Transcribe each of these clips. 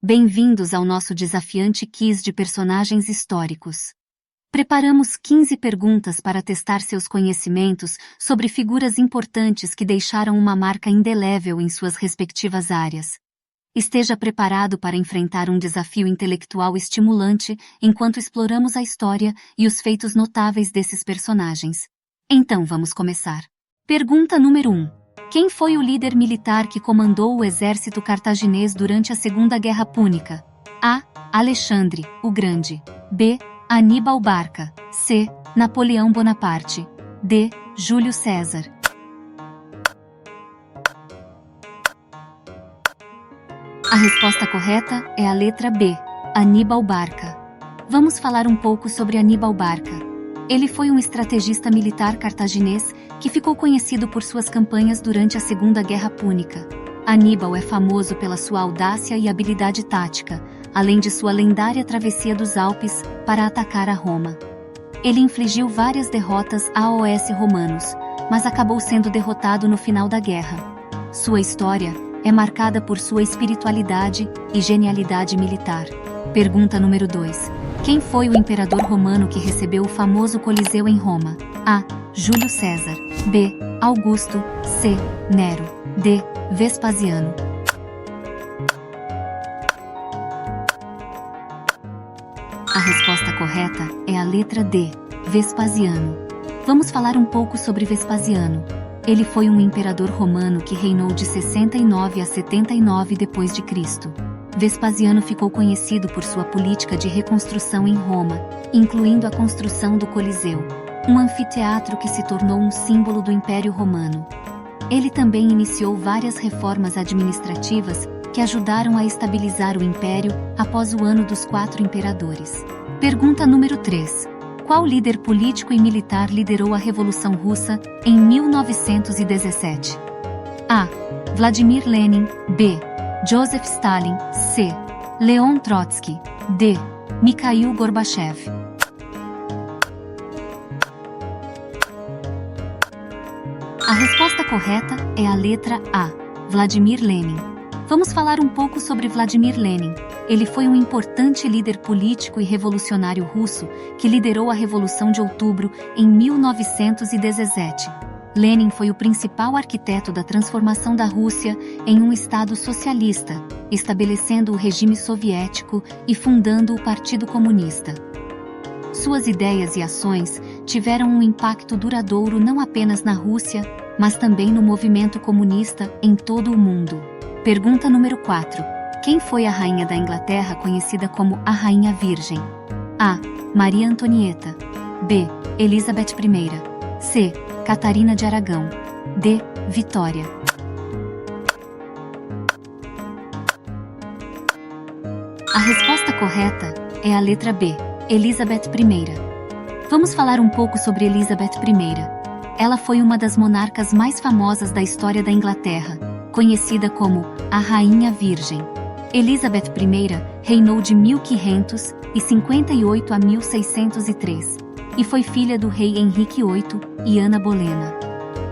Bem-vindos ao nosso desafiante quiz de personagens históricos. Preparamos 15 perguntas para testar seus conhecimentos sobre figuras importantes que deixaram uma marca indelével em suas respectivas áreas. Esteja preparado para enfrentar um desafio intelectual estimulante enquanto exploramos a história e os feitos notáveis desses personagens. Então vamos começar. Pergunta número 1. Quem foi o líder militar que comandou o exército cartaginês durante a Segunda Guerra Púnica? A. Alexandre, o Grande. B. Aníbal Barca. C. Napoleão Bonaparte. D. Júlio César. A resposta correta é a letra B, Aníbal Barca. Vamos falar um pouco sobre Aníbal Barca. Ele foi um estrategista militar cartaginês que ficou conhecido por suas campanhas durante a Segunda Guerra Púnica. Aníbal é famoso pela sua audácia e habilidade tática, além de sua lendária travessia dos Alpes para atacar a Roma. Ele infligiu várias derrotas aos romanos, mas acabou sendo derrotado no final da guerra. Sua história é marcada por sua espiritualidade e genialidade militar. Pergunta número 2. Quem foi o imperador romano que recebeu o famoso Coliseu em Roma? A. Júlio César. B. Augusto. C. Nero. D. Vespasiano. A resposta correta é a letra D, Vespasiano. Vamos falar um pouco sobre Vespasiano. Ele foi um imperador romano que reinou de 69 a 79 d.C. Vespasiano ficou conhecido por sua política de reconstrução em Roma, incluindo a construção do Coliseu, um anfiteatro que se tornou um símbolo do Império Romano. Ele também iniciou várias reformas administrativas que ajudaram a estabilizar o Império após o ano dos 4 imperadores. Pergunta número 3. Qual líder político e militar liderou a Revolução Russa em 1917? A. Vladimir Lenin. B. Joseph Stalin. C. Leon Trotsky. D. Mikhail Gorbachev. A resposta correta é a letra A, Vladimir Lenin. Vamos falar um pouco sobre Vladimir Lenin. Ele foi um importante líder político e revolucionário russo que liderou a Revolução de Outubro em 1917. Lenin foi o principal arquiteto da transformação da Rússia em um Estado socialista, estabelecendo o regime soviético e fundando o Partido Comunista. Suas ideias e ações tiveram um impacto duradouro não apenas na Rússia, mas também no movimento comunista em todo o mundo. Pergunta número 4. Quem foi a rainha da Inglaterra conhecida como a Rainha Virgem? A. Maria Antonieta. B. Elizabeth I. C. Catarina de Aragão. D. Vitória. A resposta correta é a letra B, Elizabeth I. Vamos falar um pouco sobre Elizabeth I. Ela foi uma das monarcas mais famosas da história da Inglaterra, conhecida como a Rainha Virgem. Elizabeth I reinou de 1558 a 1603 e foi filha do rei Henrique VIII e Ana Bolena.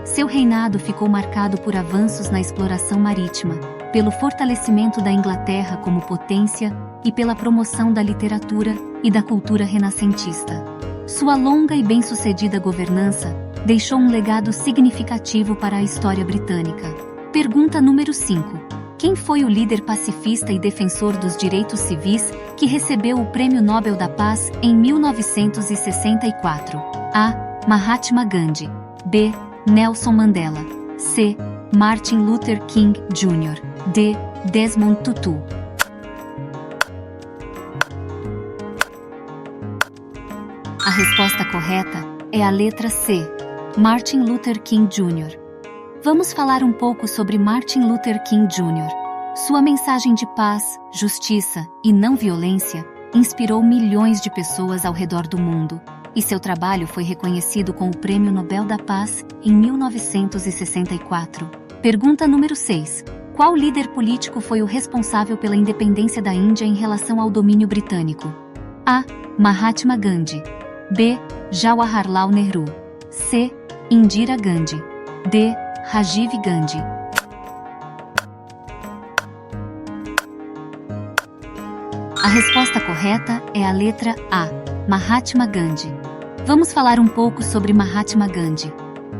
Seu reinado ficou marcado por avanços na exploração marítima, pelo fortalecimento da Inglaterra como potência e pela promoção da literatura e da cultura renascentista. Sua longa e bem-sucedida governança deixou um legado significativo para a história britânica. Pergunta número 5. Quem foi o líder pacifista e defensor dos direitos civis que recebeu o Prêmio Nobel da Paz em 1964? A. Mahatma Gandhi. B. Nelson Mandela. C. Martin Luther King Jr. D. Desmond Tutu. A resposta correta é a letra C, Martin Luther King Jr. Vamos falar um pouco sobre Martin Luther King Jr. Sua mensagem de paz, justiça e não violência inspirou milhões de pessoas ao redor do mundo, e seu trabalho foi reconhecido com o Prêmio Nobel da Paz em 1964. Pergunta número 6. Qual líder político foi o responsável pela independência da Índia em relação ao domínio britânico? A. Mahatma Gandhi. B. Jawaharlal Nehru. C. Indira Gandhi. D. Rajiv Gandhi. A resposta correta é a letra A, Mahatma Gandhi. Vamos falar um pouco sobre Mahatma Gandhi.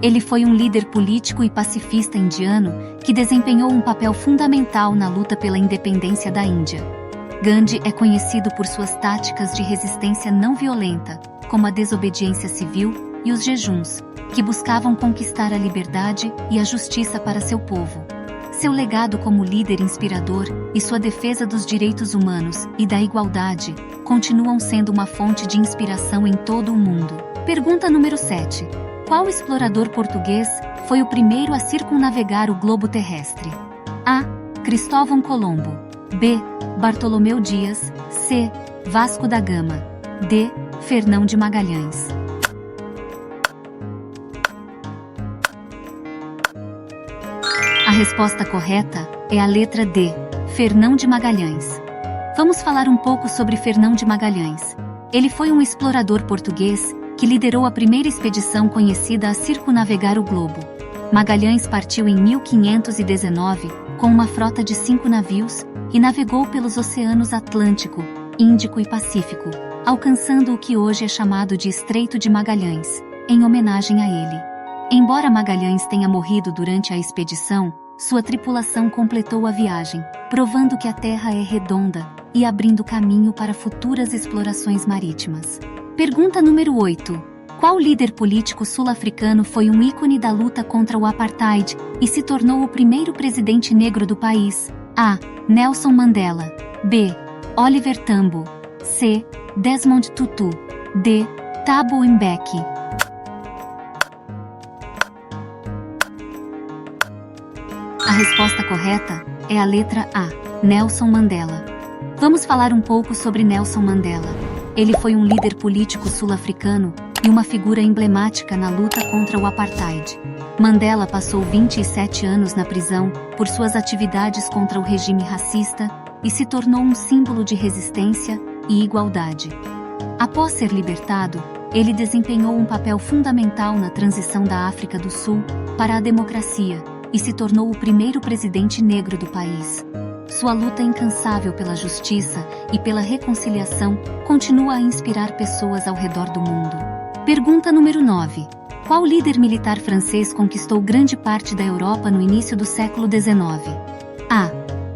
Ele foi um líder político e pacifista indiano que desempenhou um papel fundamental na luta pela independência da Índia. Gandhi é conhecido por suas táticas de resistência não violenta, como a desobediência civil e os jejuns, que buscavam conquistar a liberdade e a justiça para seu povo. Seu legado como líder inspirador e sua defesa dos direitos humanos e da igualdade continuam sendo uma fonte de inspiração em todo o mundo. Pergunta número 7. Qual explorador português foi o primeiro a circunnavegar o globo terrestre? A. Cristóvão Colombo. B. Bartolomeu Dias. C. Vasco da Gama. D. Fernão de Magalhães. A resposta correta é a letra D, Fernão de Magalhães. Vamos falar um pouco sobre Fernão de Magalhães. Ele foi um explorador português que liderou a primeira expedição conhecida a circunnavegar o globo. Magalhães partiu em 1519 com uma frota de 5 navios e navegou pelos oceanos Atlântico, Índico e Pacífico, alcançando o que hoje é chamado de Estreito de Magalhães, em homenagem a ele. Embora Magalhães tenha morrido durante a expedição, sua tripulação completou a viagem, provando que a Terra é redonda e abrindo caminho para futuras explorações marítimas. Pergunta número 8. Qual líder político sul-africano foi um ícone da luta contra o apartheid e se tornou o primeiro presidente negro do país? A. Nelson Mandela. B. Oliver Tambo. C. Desmond Tutu. D. Thabo Mbeki. A resposta correta é a letra A, Nelson Mandela. Vamos falar um pouco sobre Nelson Mandela. Ele foi um líder político sul-africano e uma figura emblemática na luta contra o apartheid. Mandela passou 27 anos na prisão por suas atividades contra o regime racista e se tornou um símbolo de resistência e igualdade. Após ser libertado, ele desempenhou um papel fundamental na transição da África do Sul para a democracia e se tornou o primeiro presidente negro do país. Sua luta incansável pela justiça e pela reconciliação continua a inspirar pessoas ao redor do mundo. Pergunta número 9. Qual líder militar francês conquistou grande parte da Europa no início do século XIX? A.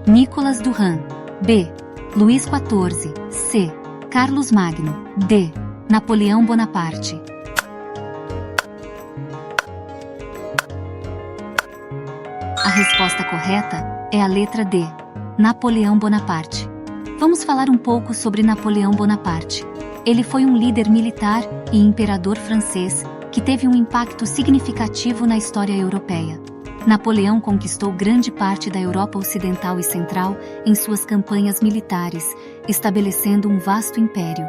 Nicolas Durand. B. Luís XIV. C. Carlos Magno. D. Napoleão Bonaparte. A resposta correta é a letra D, Napoleão Bonaparte. Vamos falar um pouco sobre Napoleão Bonaparte. Ele foi um líder militar e imperador francês que teve um impacto significativo na história europeia. Napoleão conquistou grande parte da Europa Ocidental e Central em suas campanhas militares, estabelecendo um vasto império.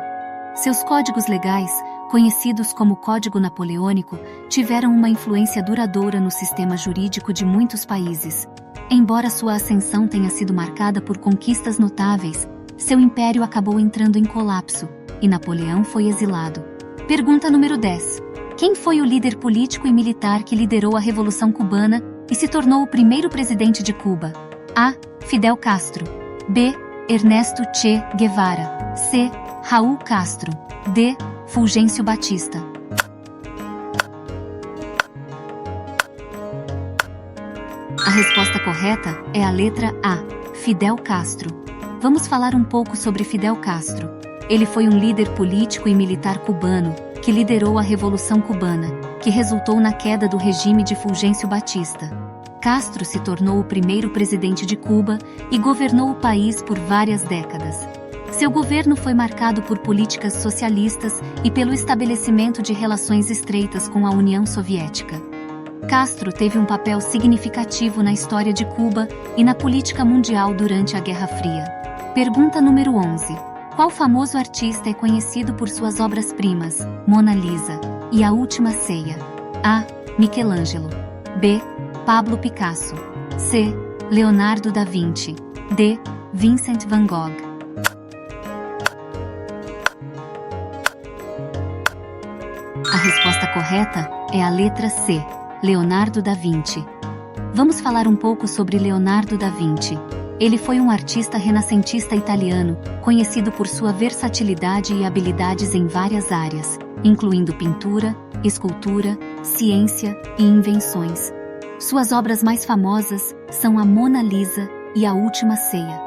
Seus códigos legais, conhecidos como Código Napoleônico, tiveram uma influência duradoura no sistema jurídico de muitos países. Embora sua ascensão tenha sido marcada por conquistas notáveis, seu império acabou entrando em colapso, e Napoleão foi exilado. Pergunta número 10. Quem foi o líder político e militar que liderou a Revolução Cubana e se tornou o primeiro presidente de Cuba? A. Fidel Castro. B. Ernesto Che Guevara. C. Raul Castro. D. Fulgêncio Batista. A resposta correta é a letra A, Fidel Castro. Vamos falar um pouco sobre Fidel Castro. Ele foi um líder político e militar cubano que liderou a Revolução Cubana, que resultou na queda do regime de Fulgêncio Batista. Castro se tornou o primeiro presidente de Cuba e governou o país por várias décadas. Seu governo foi marcado por políticas socialistas e pelo estabelecimento de relações estreitas com a União Soviética. Castro teve um papel significativo na história de Cuba e na política mundial durante a Guerra Fria. Pergunta número 11. Qual famoso artista é conhecido por suas obras-primas, Mona Lisa e A Última Ceia? A. Michelangelo. B. Pablo Picasso. C. Leonardo da Vinci. D. Vincent van Gogh. A resposta correta é a letra C, Leonardo da Vinci. Vamos falar um pouco sobre Leonardo da Vinci. Ele foi um artista renascentista italiano, conhecido por sua versatilidade e habilidades em várias áreas, incluindo pintura, escultura, ciência e invenções. Suas obras mais famosas são a Mona Lisa e a Última Ceia.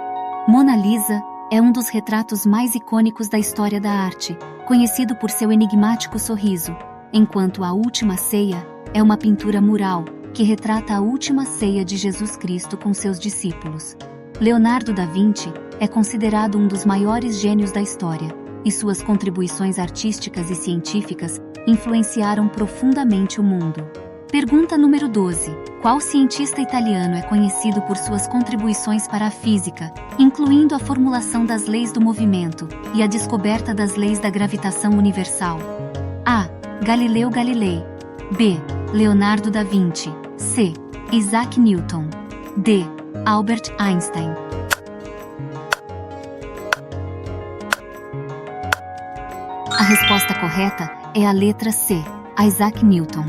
Mona Lisa é um dos retratos mais icônicos da história da arte, conhecido por seu enigmático sorriso, enquanto a Última Ceia é uma pintura mural que retrata a última ceia de Jesus Cristo com seus discípulos. Leonardo da Vinci é considerado um dos maiores gênios da história, e suas contribuições artísticas e científicas influenciaram profundamente o mundo. Pergunta número 12. Qual cientista italiano é conhecido por suas contribuições para a física, incluindo a formulação das leis do movimento e a descoberta das leis da gravitação universal? A. Galileu Galilei. B. Leonardo da Vinci. C. Isaac Newton. D. Albert Einstein. A resposta correta é a letra C, Isaac Newton.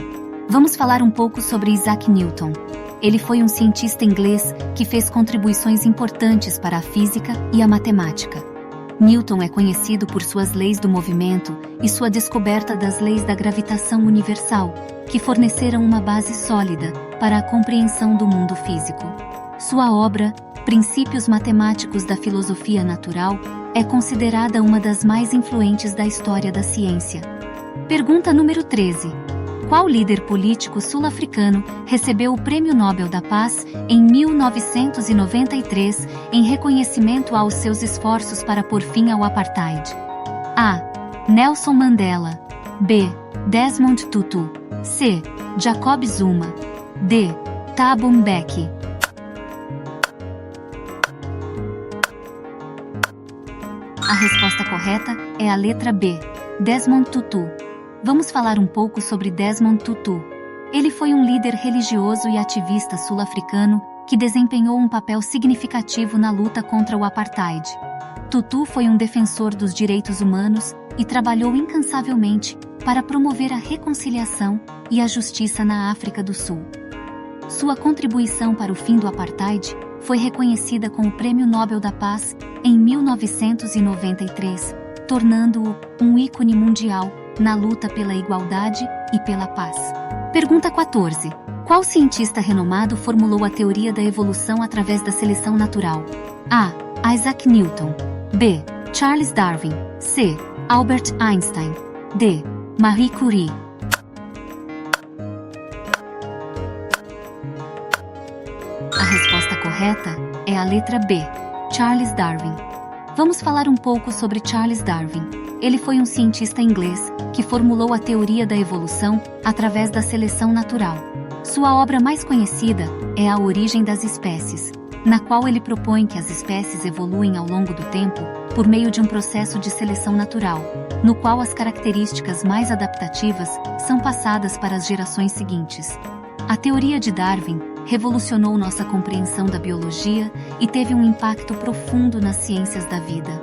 Vamos falar um pouco sobre Isaac Newton. Ele foi um cientista inglês que fez contribuições importantes para a física e a matemática. Newton é conhecido por suas leis do movimento e sua descoberta das leis da gravitação universal, que forneceram uma base sólida para a compreensão do mundo físico. Sua obra, Princípios Matemáticos da Filosofia Natural, é considerada uma das mais influentes da história da ciência. Pergunta número 13. Qual líder político sul-africano recebeu o Prêmio Nobel da Paz em 1993 em reconhecimento aos seus esforços para pôr fim ao apartheid? A. Nelson Mandela. B. Desmond Tutu. C. Jacob Zuma. D. Thabo Mbeki. A resposta correta é a letra B, Desmond Tutu. Vamos falar um pouco sobre Desmond Tutu. Ele foi um líder religioso e ativista sul-africano que desempenhou um papel significativo na luta contra o apartheid. Tutu foi um defensor dos direitos humanos e trabalhou incansavelmente para promover a reconciliação e a justiça na África do Sul. Sua contribuição para o fim do apartheid foi reconhecida com o Prêmio Nobel da Paz em 1993, tornando-o um ícone mundial na luta pela igualdade e pela paz. Pergunta 14. Qual cientista renomado formulou a teoria da evolução através da seleção natural? A. Isaac Newton. B. Charles Darwin. C. Albert Einstein. D. Marie Curie. A resposta correta é a letra B, Charles Darwin. Vamos falar um pouco sobre Charles Darwin. Ele foi um cientista inglês que formulou a teoria da evolução através da seleção natural. Sua obra mais conhecida é A Origem das Espécies, na qual ele propõe que as espécies evoluem ao longo do tempo por meio de um processo de seleção natural, no qual as características mais adaptativas são passadas para as gerações seguintes. A teoria de Darwin revolucionou nossa compreensão da biologia e teve um impacto profundo nas ciências da vida.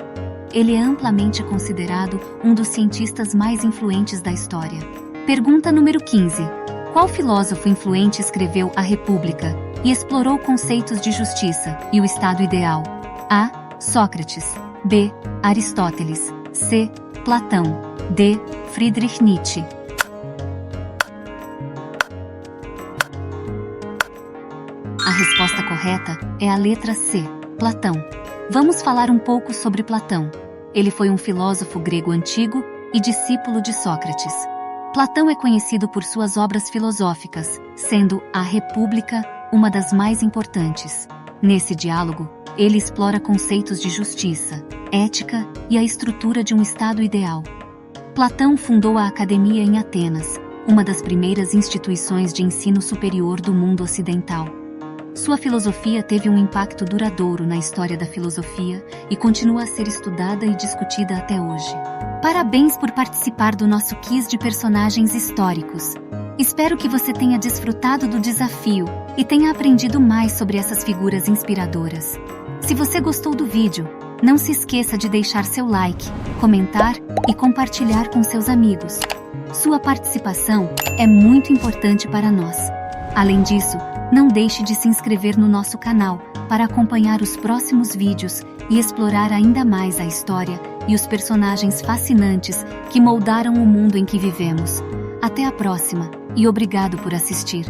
Ele é amplamente considerado um dos cientistas mais influentes da história. Pergunta número 15. Qual filósofo influente escreveu A República e explorou conceitos de justiça e o Estado ideal? A. Sócrates. B. Aristóteles. C. Platão. D. Friedrich Nietzsche. A resposta correta é a letra C, Platão. Vamos falar um pouco sobre Platão. Ele foi um filósofo grego antigo e discípulo de Sócrates. Platão é conhecido por suas obras filosóficas, sendo A República uma das mais importantes. Nesse diálogo, ele explora conceitos de justiça, ética e a estrutura de um Estado ideal. Platão fundou a Academia em Atenas, uma das primeiras instituições de ensino superior do mundo ocidental. Sua filosofia teve um impacto duradouro na história da filosofia e continua a ser estudada e discutida até hoje. Parabéns por participar do nosso quiz de personagens históricos. Espero que você tenha desfrutado do desafio e tenha aprendido mais sobre essas figuras inspiradoras. Se você gostou do vídeo, não se esqueça de deixar seu like, comentar e compartilhar com seus amigos. Sua participação é muito importante para nós. Além disso, não deixe de se inscrever no nosso canal para acompanhar os próximos vídeos e explorar ainda mais a história e os personagens fascinantes que moldaram o mundo em que vivemos. Até a próxima, e obrigado por assistir.